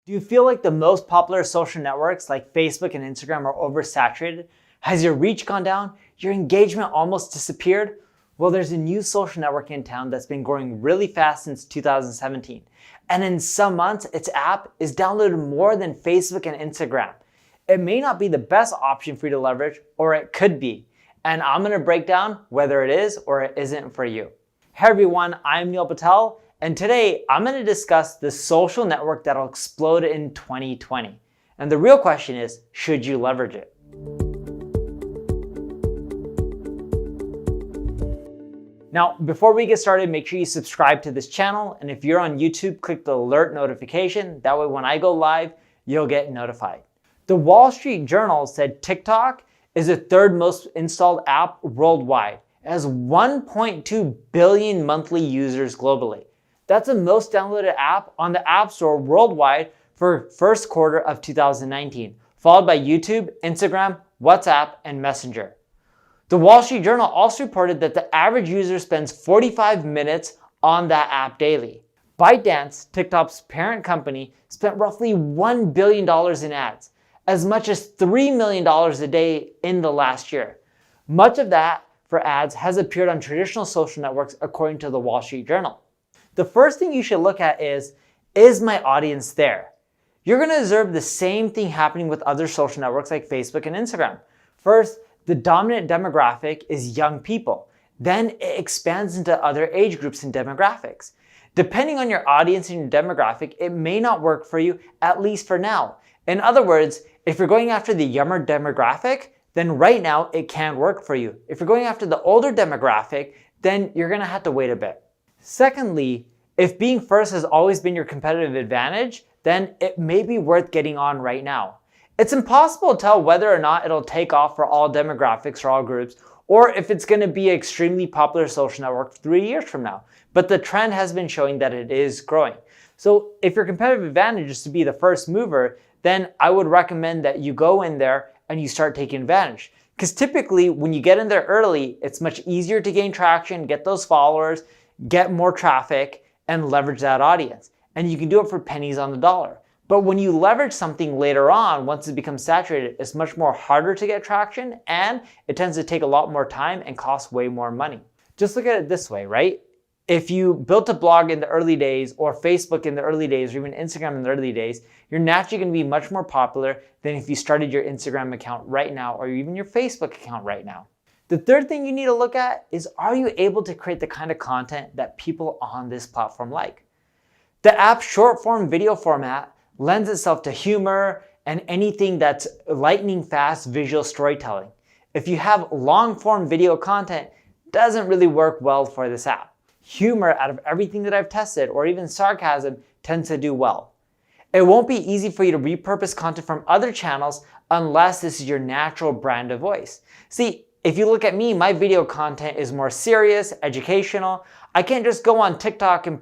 Do you feel like the most popular social networks like Facebook and Instagram are oversaturated? Has your reach gone down? Your engagement almost disappeared? Well, there's a new social network in town that's been growing really fast since 2017. And in some months, its app is downloaded more than Facebook and Instagram. It may not be the best option for you to leverage, or it could be. And I'm gonna break down whether it is or it isn't for you. Hey everyone, I'm Neil Patel. And today, I'm going to discuss the social network that'll explode in 2020. And the real question is, should you leverage it? Now, before we get started, make sure you subscribe to this channel. And if you're on YouTube, click the alert notification. That way, when I go live, you'll get notified. The Wall Street Journal said TikTok is the third most installed app worldwide. It has 1.2 billion monthly users globally. That's the most downloaded app on the App Store worldwide for first quarter of 2019, followed by YouTube, Instagram, WhatsApp, and Messenger. The Wall Street Journal also reported that the average user spends 45 minutes on that app daily. ByteDance, TikTok's parent company, spent roughly $1 billion in ads, as much as $3 million a day in the last year. Much of that for ads has appeared on traditional social networks according to the Wall Street Journal. The first thing you should look at is my audience there? You're going to observe the same thing happening with other social networks like Facebook and Instagram. First, the dominant demographic is young people. Then it expands into other age groups and demographics. Depending on your audience and your demographic, it may not work for you, at least for now. In other words, if you're going after the younger demographic, then right now it can't work for you. If you're going after the older demographic, then you're going to have to wait a bit. Secondly, if being first has always been your competitive advantage, then it may be worth getting on right now. It's impossible to tell whether or not it'll take off for all demographics or all groups, or if it's going to be an extremely popular social network 3 years from now. But the trend has been showing that it is growing. So if your competitive advantage is to be the first mover, then I would recommend that you go in there and you start taking advantage. Because typically when you get in there early, it's much easier to gain traction, get those followers, get more traffic, and leverage that audience. And you can do it for pennies on the dollar. But when you leverage something later on, once it becomes saturated, it's much more harder to get traction, and it tends to take a lot more time and cost way more money. Just look at it this way, right? If you built a blog in the early days, or Facebook in the early days, or even Instagram in the early days, you're naturally going to be much more popular than if you started your Instagram account right now, or even your Facebook account right now. The third thing you need to look at is, are you able to create the kind of content that people on this platform like? The app's short form video format lends itself to humor and anything that's lightning fast visual storytelling. If you have long form video content, it doesn't really work well for this app. Humor, out of everything that I've tested, or even sarcasm, tends to do well. It won't be easy for you to repurpose content from other channels unless this is your natural brand of voice. See, if you look at me, my video content is more serious, educational. I can't just go on TikTok and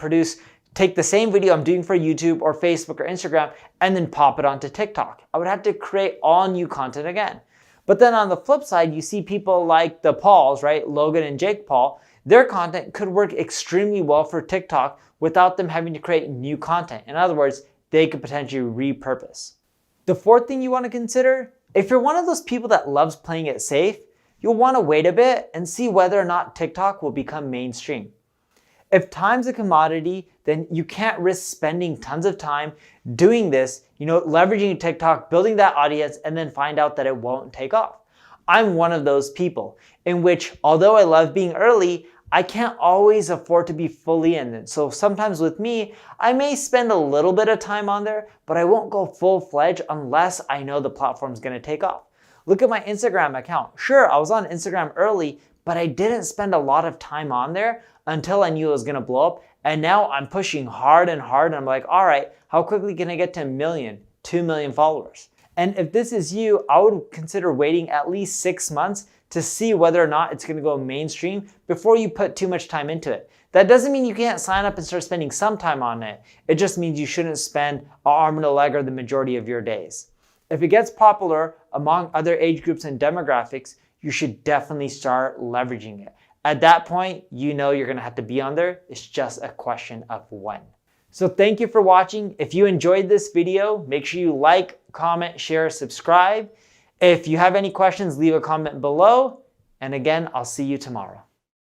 take the same video I'm doing for YouTube or Facebook or Instagram and then pop it onto TikTok. I would have to create all new content again. But then on the flip side, you see people like the Pauls, right? Logan and Jake Paul. Their content could work extremely well for TikTok without them having to create new content. In other words, they could potentially repurpose. The fourth thing you want to consider, if you're one of those people that loves playing it safe, you'll want to wait a bit and see whether or not TikTok will become mainstream. If time's a commodity, then you can't risk spending tons of time doing this, leveraging TikTok, building that audience, and then find out that it won't take off. I'm one of those people in which, although I love being early, I can't always afford to be fully in it. So sometimes with me, I may spend a little bit of time on there, but I won't go full-fledged unless I know the platform's going to take off. Look at my Instagram account. Sure, I was on Instagram early, but I didn't spend a lot of time on there until I knew it was going to blow up. And now I'm pushing hard and hard. And I'm like, all right, how quickly can I get to 1 million, 2 million followers? And if this is you, I would consider waiting at least 6 months to see whether or not it's going to go mainstream before you put too much time into it. That doesn't mean you can't sign up and start spending some time on it. It just means you shouldn't spend an arm and a leg or the majority of your days. If it gets popular among other age groups and demographics, you should definitely start leveraging it. At that point, you know you're going to have to be on there. It's just a question of when. So thank you for watching. If you enjoyed this video, make sure you like, comment, share, subscribe. If you have any questions, leave a comment below. And again, I'll see you tomorrow.